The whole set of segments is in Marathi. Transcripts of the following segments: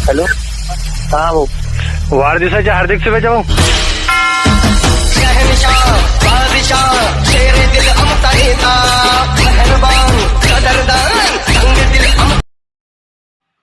हॅलो हा भाऊ, वाढदिवसाच्या हार्दिक शुभेच्छा भाऊ.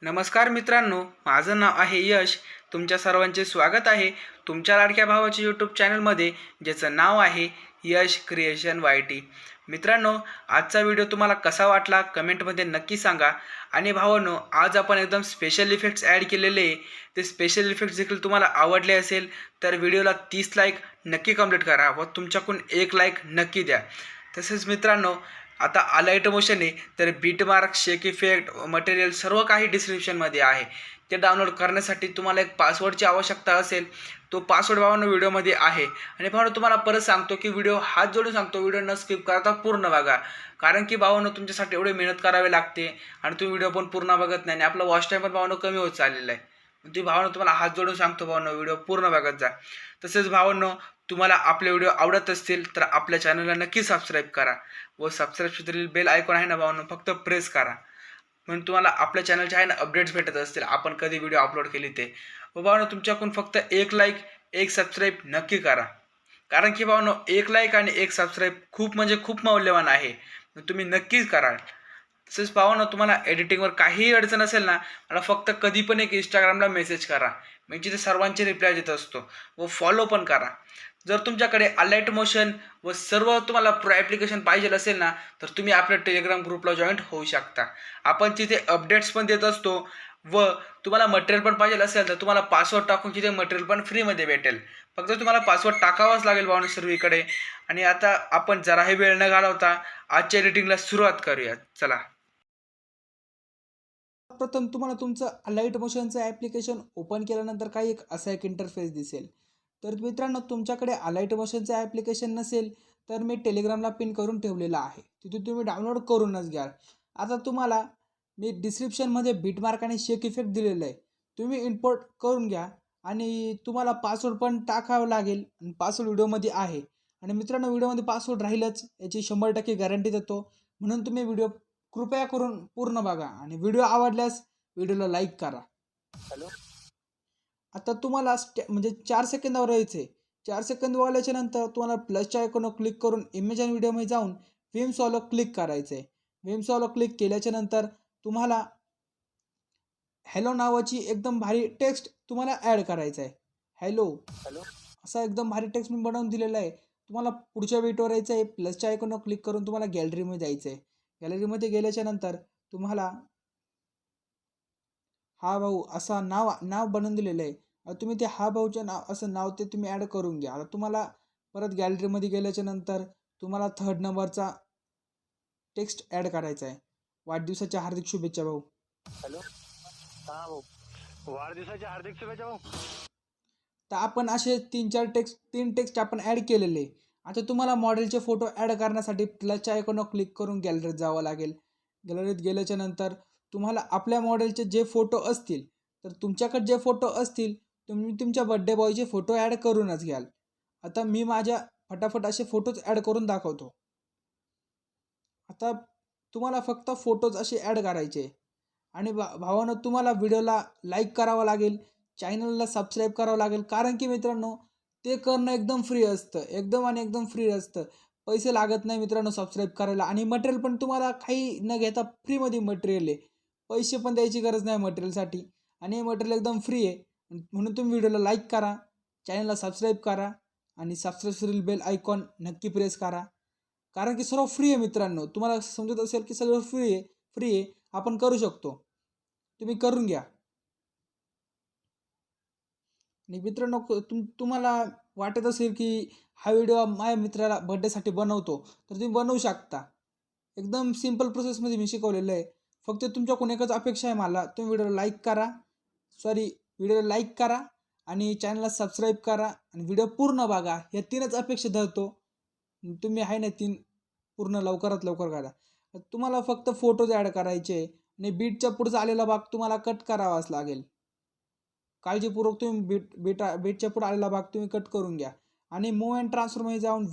नमस्कार मित्रांनो, माझं नाव आहे यश. तुमच्या सर्वांचे स्वागत आहे तुमच्या लाडक्या भावाच्या यूट्यूब चॅनलमध्ये, ज्याचं नाव आहे यश क्रिएशन YT. मित्रांनो, आजचा व्हिडिओ तुम्हाला कसा वाटला कमेंटमध्ये नक्की सांगा. आणि भावांनो, आज आपण एकदम स्पेशल इफेक्ट्स ॲड केलेले आहे. ते स्पेशल इफेक्ट्स देखील तुम्हाला आवडले असेल तर व्हिडिओला 30 लाईक नक्की कंप्लीट करा व तुमच्याकडून 1 लाईक नक्की द्या. तसेच मित्रांनो, आता अलाइट मोशन आहे तर बीट मार्क, शेक इफेक्ट, मटेरियल सर्व काही डिस्क्रिप्शनमध्ये आहे. ते डाउनलोड करण्यासाठी तुम्हाला एक पासवर्डची आवश्यकता असेल. तो पासवर्ड भावांनो व्हिडिओमध्ये आहे. आणि भावांनो, तुम्हाला परत सांगतो की व्हिडिओ हात जोडून सांगतो, व्हिडिओ न स्किप करता पूर्ण बघा. कारण की भावांनो, तुमच्यासाठी एवढी मेहनत करावी लागते आणि तुम्ही व्हिडिओ पण पूर्ण बघत नाही आणि आपला वॉच टाईम पण भावांनो कमी होत चाललेला आहे. तुम्ही भावांनो, तुम्हाला हात जोडून सांगतो भावांनो, व्हिडिओ पूर्ण बघत जा. तसेच भावांनो, तुम्हाला आपले व्हिडिओ आवडत असतील तर आपल्या चॅनलला नक्की सबस्क्राईब करा व सबस्क्राईब शेजारील बेल आयकॉन आहे ना भावांनो, फक्त प्रेस करा. म्हणून तुम्हाला आपल्या चॅनलचे आहे ना अपडेट्स भेटत असतील, आपण कधी व्हिडिओ अपलोड केली ते. व भावांनो, तुमच्याकडून फक्त 1 लाईक 1 सबस्क्राईब नक्की करा. कारण की भावांनो, 1 लाईक आणि 1 सबस्क्राईब खूप म्हणजे खूप मौल्यवान आहे. तुम्ही नक्कीच करा. तसेच भावांनो, तुम्हाला एडिटिंगवर काहीही अडचण असेल ना, मला फक्त कधी पण एक इंस्टाग्रामला मेसेज करा. मी तिथे सर्वांचे रिप्लाय देत असतो व फॉलो पण करा. जर तुमच्याकडे अलाइट मोशन व सर्व तुम्हाला प्रो ॲप्लिकेशन पाहिजे असेल ना, तर तुम्ही आपल्या टेलिग्राम ग्रुपला जॉईंट होऊ शकता. आपण तिथे अपडेट्स पण देत असतो व तुम्हाला मटेरियल पण पाहिजे असेल तर तुम्हाला पासवर्ड टाकून तिथे मटेरियल पण फ्रीमध्ये भेटेल. फक्त तुम्हाला पासवर्ड टाकावाच लागेल भावांनो सर्वीकडे. आणि आता आपण जराही वेळ न घालवता आजच्या एडिटिंगला सुरुवात करूया. चला. प्रथम तुम्हाला तुमचं अलाइट मोशनचं ॲप्लिकेशन ओपन केल्यानंतर काही एक असा एक इंटरफेस दिसेल. तर मित्रांनो, तुमच्याकडे अलाइट मोशनचं ॲप्लिकेशन नसेल तर मी टेलिग्रामला पिन करून ठेवलेलं आहे, तिथून तुम्ही डाउनलोड करूनच घ्या. आता तुम्हाला मी डिस्क्रिप्शनमध्ये बीटमार्क आणि शेक इफेक्ट दिलेलं आहे, तुम्ही इम्पोर्ट करून घ्या. आणि तुम्हाला पासवर्ड पण टाकावं लागेल आणि पासवर्ड व्हिडिओमध्ये आहे. आणि मित्रांनो, व्हिडिओमध्ये पासवर्ड राहीलच याची 100% गॅरंटी देतो. म्हणून तुम्ही व्हिडिओ कृपया करून पूर्ण बघा आणि व्हिडिओ आवडल्यास व्हिडिओला लाईक करा. हॅलो आता तुम्हाला म्हणजे 4 सेकंदावर यायचं आहे. 4 सेकंद वाढल्याच्या नंतर तुम्हाला प्लसच्या आयकॉनवर क्लिक करून इमेज आणि व्हिडिओमध्ये जाऊन व्हीम सॉलो क्लिक करायचं आहे. व्हीम सॉलो क्लिक केल्याच्या नंतर तुम्हाला हॅलो नावाची एकदम भारी टेक्स्ट तुम्हाला ॲड करायचं आहे. हॅलो हॅलो असा एकदम भारी टेक्स्ट मी बनवून दिलेला आहे. तुम्हाला पुढच्या वेटवर यायचं आहे. प्लसच्या आयकॉनवर क्लिक करून तुम्हाला गॅलरीमध्ये जायचं आहे. गॅलरीमध्ये गेल्याच्या नंतर तुम्हाला हा भाऊ असा नाव बनवून दिलेलं आहे. तुम्ही ते हा भाऊचं नाव असं नाव ते तुम्ही ॲड करून घ्या. आता तुम्हाला परत गॅलरीमध्ये गेल्याच्या नंतर तुम्हाला 3rd नंबरचा टेक्स्ट ॲड करायचा आहे. वाढदिवसाच्या हार्दिक शुभेच्छा भाऊ. हॅलो हा भाऊ, वाढदिवसाच्या हार्दिक शुभेच्छा भाऊ. तर आपण असे 3 टेक्स्ट आपण ॲड केलेले. आता तुम्हाला मॉडेलचे फोटो ॲड करण्यासाठी प्लसच्या आयकॉनवर क्लिक करून गॅलरीत जावं लागेल. गॅलरीत गेल्याच्या नंतर तुम्हाला आपल्या मॉडेलचे जे फोटो असतील, तर तुमच्याकडे जे फोटो असतील तुम्ही तुमच्या बड्डे बॉयचे फोटो ॲड करूनच घ्याल. आता मी माझ्या फटाफट असे फोटोज ॲड करून दाखवतो. आता तुम्हाला फक्त फोटोज असे ॲड करायचे. आणि भावांनो, तुम्हाला व्हिडिओला लाईक करावं लागेल, चॅनलला सबस्क्राईब करावं लागेल. कारण की मित्रांनो, ते करणं एकदम फ्री असतं, एकदम फ्री असतं. पैसे लागत नाही मित्रांनो सबस्क्राईब करायला. आणि मटेरियल पण तुम्हाला काही न घेता फ्रीमध्ये मटेरियल आहे. पैसे पण द्यायची गरज नाही मटेरियलसाठी. आणि हे मटेरियल एकदम फ्री आहे. म्हणून तुम्ही व्हिडिओला लाईक करा, चॅनलला सबस्क्राईब करा आणि सबस्क्राईब बेल आयकॉन नक्की प्रेस करा. कारण की सर्व फ्री आहे मित्रांनो. तुम्हाला समजत असेल की सगळं फ्री आहे, आपण करू शकतो. तुम्ही करून घ्या. आणि मित्रांनो, तुम्हाला वाटत असेल की हा व्हिडिओ माझ्या मित्राला बर्थडेसाठी बनवतो, तर तुम्ही बनवू शकता. एकदम सिंपल प्रोसेसमध्ये मी शिकवलेलं आहे. फक्त तुमच्याकडून एकच अपेक्षा आहे मला, तुम्ही व्हिडिओला लाईक करा आणि चॅनलला सबस्क्राईब करा आणि व्हिडिओ पूर्ण बघा. या 3च अपेक्षा धरतो. तुम्ही आहे ना 3 पूर्ण लवकरात लवकर करा. तुम्हाला फक्त फोटोज ॲड करायचे आणि बीटच्या पुढचा आलेला भाग तुम्हाला कट करावाच लागेल. काळजीपूर्वक तुम्ही बीटच्या पुढे आलेला भाग तुम्ही कट करून घ्या. आणि मूव अँड ट्रान्सफरमध्ये जाऊन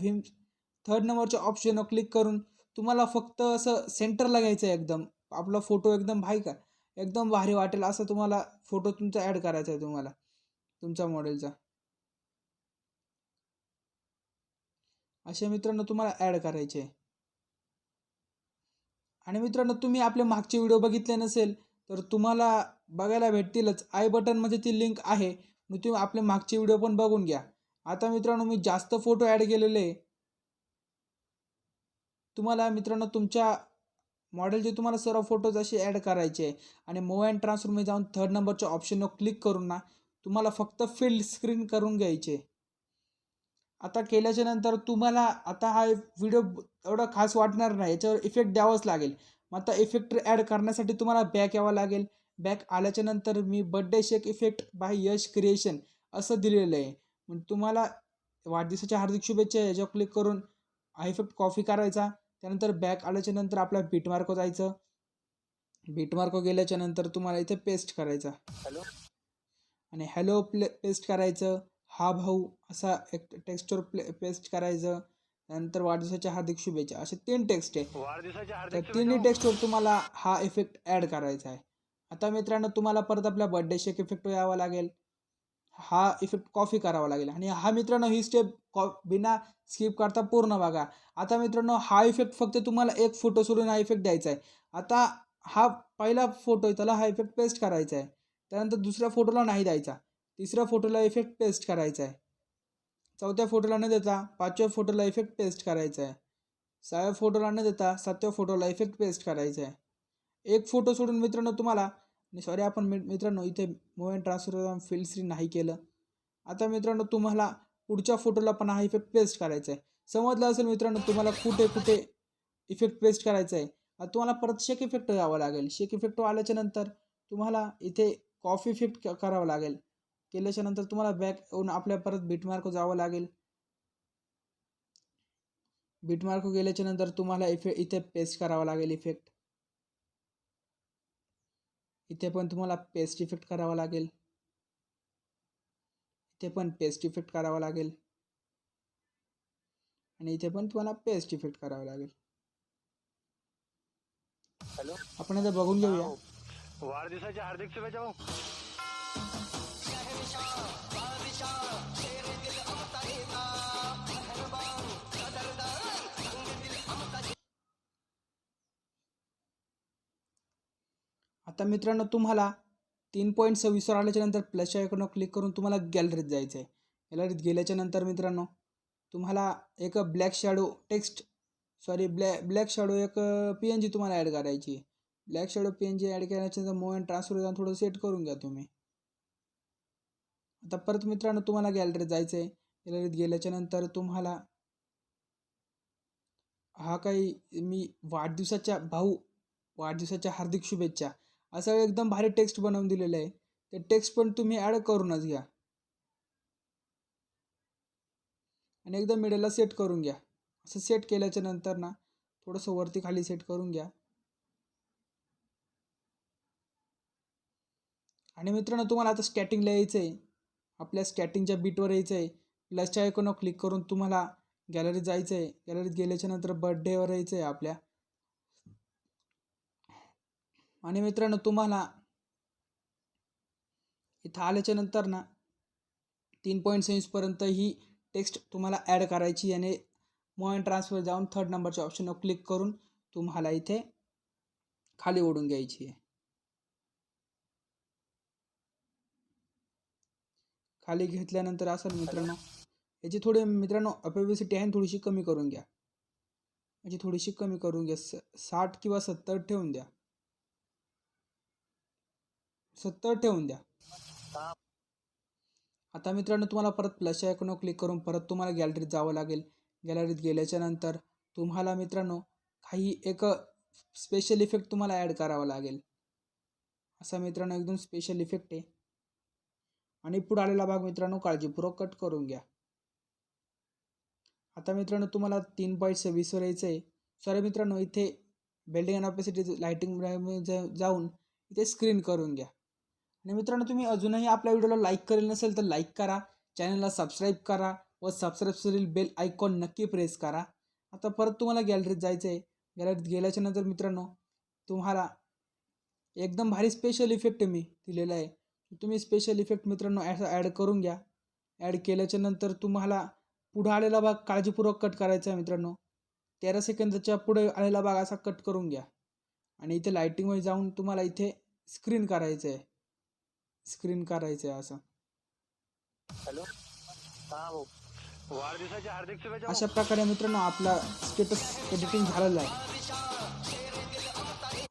3rd नंबरच्या ऑप्शनवर क्लिक करून तुम्हाला फक्त असं सेंटरला घ्यायचं आहे. एकदम आपला फोटो एकदम एकदम भारी वाटेल असं तुम्हाला फोटो तुमचा ॲड करायचा आहे तुम्हाला तुमच्या मॉडेलचा. असे मित्रांनो तुम्हाला ॲड करायचे आहे. आणि मित्रांनो तुम्ही आपले मागचे व्हिडिओ बघितले नसेल तर तुम्हाला बघायला भेटतीलच. आय बटनमध्ये ती लिंक आहे, मग तुम्ही आपले मागचे व्हिडिओ पण बघून घ्या. आता मित्रांनो मी जास्त फोटो ॲड केलेले तुम्हाला मित्रांनो तुमच्या मॉडेलचे तुम्हाला सर्व फोटोज असे ॲड करायचे आहे. आणि मूव अँड ट्रान्सफरमध्ये जाऊन 3rd नंबरच्या ऑप्शनवर क्लिक करून ना तुम्हाला फक्त फिल स्क्रीन करून घ्यायचे. आता केल्याच्या नंतर तुम्हाला आता हा व्हिडिओ एवढा खास वाटणार नाही, याच्यावर इफेक्ट द्यावाच लागेल. मग आता इफेक्ट ॲड करण्यासाठी तुम्हाला बॅक यावं लागेल. बॅक आल्याच्या नंतर मी birthday shake effect by Yash creation असं दिलेलं आहे. मग तुम्हाला वाढदिवसाच्या हार्दिक शुभेच्छा याच्यावर क्लिक करून हा इफेक्ट कॉपी करायचा. त्यानंतर बॅक आल्याच्या नंतर आपल्या बीटमार्कवर जायचं. बीटमार्कवर गेल्याच्या नंतर तुम्हाला इथे पेस्ट करायचा हॅलो आणि हॅलो पेस्ट करायचं. हा भाऊ असा एक टेक्स्टवर पेस्ट करायचं. त्यानंतर वाढदिवसाच्या हार्दिक शुभेच्छा असे 3 टेक्स्ट आहे. वाढदिवसाच्या तर हार्दिक तिन्ही शुभेच्छा. टेक्स्टवर तुम्हाला हा इफेक्ट ॲड करायचा आहे. आता मित्रांनो तुम्हाला परत आपल्या बर्थडे शेक इफेक्टवर यावं लागेल. हा इफेक्ट कॉपी करावा लागेल आणि हा मित्रांनो ही स्टेप बिना स्किप करता पूर्ण बघा. आता मित्रांनो हा इफेक्ट फक्त तुम्हाला एक फोटो सोडून हा इफेक्ट द्यायचा आहे. आता हा पहिला फोटो आहे त्याला हा इफेक्ट पेस्ट करायचा आहे. त्यानंतर दुसऱ्या फोटोला नाही द्यायचा. तिसऱ्या फोटोला इफेक्ट पेस्ट करायचा आहे. चौथ्या फोटोला न देता 5व्या फोटोला इफेक्ट पेस्ट करायचा आहे. 6व्या फोटोला न देता 7व्या फोटोला इफेक्ट पेस्ट करायचा आहे. एक फोटो सोडून मित्रांनो तुम्हाला सॉरी आपण मित्रांनो इथे move and transfer fill screen नाही केलं. आता मित्रांनो तुम्हाला पुढच्या फोटोला पण हा इफेक्ट पेस्ट करायचा आहे. समजलं असेल मित्रांनो तुम्हाला कुठे कुठे इफेक्ट पेस्ट करायचा आहे. आता तुम्हाला परत शेक इफेक्ट यावं लागेल. शेक इफेक्ट आल्याच्या नंतर तुम्हाला इथे कॉफी इफेक्ट करावं लागेल. केल्याच्या नंतर तुम्हाला बॅक येऊन आपल्या परत बीटमार्क जावं लागेल. बीटमार्क गेल्याच्या नंतर तुम्हाला इथे पेस्ट करावं लागेल इफेक्ट. इथे पण तुम्हाला पेस्ट इफेक्ट करावा लागेल. इथे पण पेस्ट इफेक्ट करावा लागेल आणि इथे पण तुम्हाला पेस्ट इफेक्ट करावा लागेल. हॅलो आपण आता बघून घेऊया. वाढदिवसाच्या हार्दिक शुभेच्छा भाऊ. आता मित्रांनो तुम्हाला 3.26 वर आल्याच्या नंतर प्लसच्या आयकॉनवर क्लिक करून तुम्हाला गॅलरीत जायचं आहे. गॅलरीत गेल्याच्या नंतर मित्रांनो तुम्हाला एक ब्लॅक शॅडो एक PNG तुम्हाला ॲड करायची आहे. ब्लॅक शॅडो PNG ॲड केल्याच्या नंतर मूव अँड ट्रान्सफर जाऊन थोडं सेट करून घ्या तुम्ही. आता परत मित्रांनो तुम्हाला गॅलरीत जायचं आहे. गॅलरीत गेल्याच्या नंतर तुम्हाला हा काही मी वाढदिवसाच्या हार्दिक शुभेच्छा असं एकदम भारी टेक्स्ट बनवून दिलेलं आहे. ते टेक्स्ट पण तुम्ही ॲड करूनच घ्या आणि एकदम मिडलला सेट करून घ्या. असं सेट केल्याच्या नंतर ना थोडंसं वरती खाली सेट करून घ्या. आणि मित्रांनो तुम्हाला आता स्कॅटिंगला यायचं आहे. आपल्या स्कॅटिंगच्या बीटवर यायचं आहे. प्लसच्या आयकॉनवर क्लिक करून तुम्हाला गॅलरीत जायचं आहे. गॅलरीत गेल्याच्या नंतर बर्थडेवर यायचं आहे आपल्या. आणि मित्रांनो तुम्हाला इथं आल्याच्या नंतर ना 3.26 पर्यंत ही टेक्स्ट तुम्हाला ॲड करायची आणि मूव अँड ट्रान्सफर जाऊन 3rd नंबरच्या ऑप्शनवर क्लिक करून तुम्हाला इथे खाली ओढून घ्यायची आहे. खाली घेतल्यानंतर असेल मित्रांनो याची थोडी मित्रांनो अपॅसिटी आहे थोडीशी कमी करून घ्या. याची थोडीशी कमी करून घ्या. 60 किंवा 70 ठेवून द्या. 70 ठेवून द्या. आता मित्रांनो तुम्हाला परत प्लसच्या आयकॉनवर क्लिक करून परत तुम्हाला गॅलरीत जावं लागेल. गॅलरीत गेल्याच्या नंतर तुम्हाला मित्रांनो काही एक स्पेशल इफेक्ट तुम्हाला ॲड करावा लागेल. असा मित्रांनो एकदम स्पेशल इफेक्ट आहे. आणि पुढे आलेला भाग मित्रांनो काळजीपूर्वक कट करून घ्या. आता मित्रांनो तुम्हाला 3.26 वर यायचं आहे. सॉरी मित्रांनो इथे बिल्डिंग अँड ऑपॅसिटी लाइटिंग जाऊन इथे स्क्रीन करून घ्या. आणि मित्रांनो तुम्ही अजूनही आपल्या व्हिडिओला लाईक करेल नसेल तर लाईक करा. चॅनलला सबस्क्राईब करा व सबस्क्राईबवरील बेल आयकॉन नक्की प्रेस करा. आता परत तुम्हाला गॅलरीत जायचं आहे. गॅलरीत गेल्याच्या नंतर मित्रांनो तुम्हाला एकदम भारी स्पेशल इफेक्ट मी दिलेला आहे. तुम्ही स्पेशल इफेक्ट मित्रांनो असं ॲड करून घ्या. ॲड केल्याच्या नंतर तुम्हाला पुढं आलेला भाग काळजीपूर्वक कट करायचा आहे मित्रांनो. 13 सेकंदाच्या पुढे आलेला भाग असा कट करून घ्या. आणि इथे लाईटिंगमध्ये जाऊन तुम्हाला इथे स्क्रीन करायचं आहे. स्क्रीन करायचं आहे असं. हॅलो हां भाऊ. वाढदिवसाच्या हार्दिक शुभेच्छा अशा प्रकारे मित्रांनो आपला स्टेटस एडिटिंग झालेला आहे.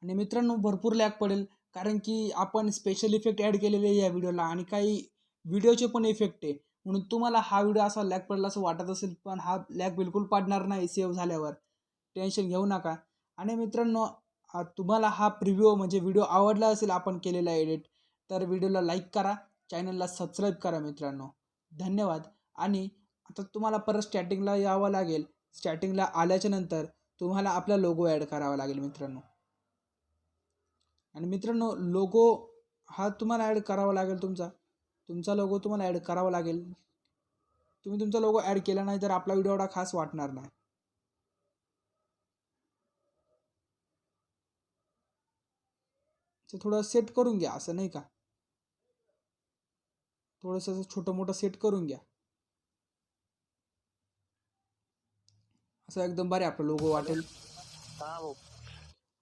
आणि मित्रांनो भरपूर लॅग पडेल कारण की आपण स्पेशल इफेक्ट ॲड केलेले आहे या व्हिडिओला आणि काही व्हिडिओचे पण इफेक्ट आहे. म्हणून तुम्हाला हा व्हिडिओ असा लॅग पडला असं वाटत असेल, पण हा लॅग बिलकुल पडणार नाही सेव्ह झाल्यावर. टेन्शन घेऊ नका. आणि मित्रांनो तुम्हाला हा प्रिव्ह्यू म्हणजे व्हिडिओ आवडला असेल आपण केलेला एडिट, तर व्हिडिओला लाईक करा, चॅनलला सबस्क्राईब करा मित्रांनो. धन्यवाद. आणि आता तुम्हाला परत स्टार्टिंगला यावं लागेल. स्टार्टिंगला आल्याच्या नंतर तुम्हाला आपला लोगो ॲड करावा लागेल मित्रांनो. आणि मित्रांनो लोगो हा तुम्हाला ॲड करावा लागेल. तुमचा लोगो तुम्हाला ॲड करावा लागेल. तुम्ही तुमचा लोगो ॲड केला नाही तर आपला व्हिडिओ एवढा खास वाटणार नाही. थोडं सेट करून घ्या असं नाही का, थोडंसं छोटं मोठं सेट करून घ्या. असं एकदम भारी आपला लोगो वाटेल. हां भाऊ.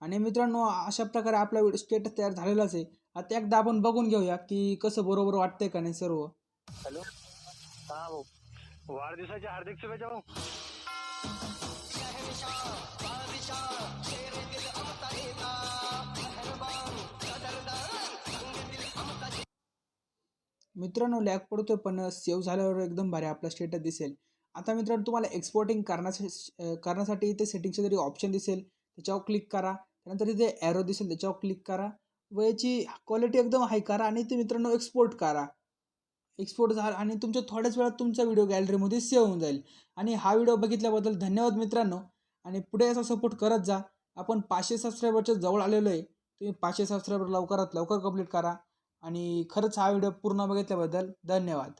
आणि मित्रांनो अशा प्रकारे आपला व्हिडिओ स्टेटस तयार झालेलाच आहे. आता एकदा आपण बघून घेऊया की कसं बरोबर वाटतंय का नाही सर्व. हॅलो हां भाऊ. वाढदिवसाच्या हार्दिक शुभेच्छा भाऊ. मित्रांनो लॅग पडतोय पण सेव्ह झाल्यावर एकदम भारी आपला स्टेटस दिसेल. आता मित्रांनो तुम्हाला एक्सपोर्टिंग करण्यासाठी इथे सेटिंगचे जरी ऑप्शन दिसेल त्याच्यावर क्लिक करा. त्यानंतर इथे ॲरो दिसेल त्याच्यावर क्लिक करा व याची क्वालिटी एकदम हाय करा आणि ते मित्रांनो एक्सपोर्ट करा. एक्सपोर्ट झाला आणि तुमच्या थोड्याच वेळात तुमचा व्हिडिओ गॅलरीमध्ये सेव्ह होऊन जाईल. आणि हा व्हिडिओ बघितल्याबद्दल धन्यवाद मित्रांनो. आणि पुढे असा सपोर्ट करत जा. आपण 500 सबस्क्रायबरच्या जवळ आलेलो आहे. तुम्ही 500 सबस्क्रायबर लवकरात लवकर कंप्लीट करा. आणि खरंच हा व्हिडिओ पूर्ण बघितल्याबद्दल धन्यवाद.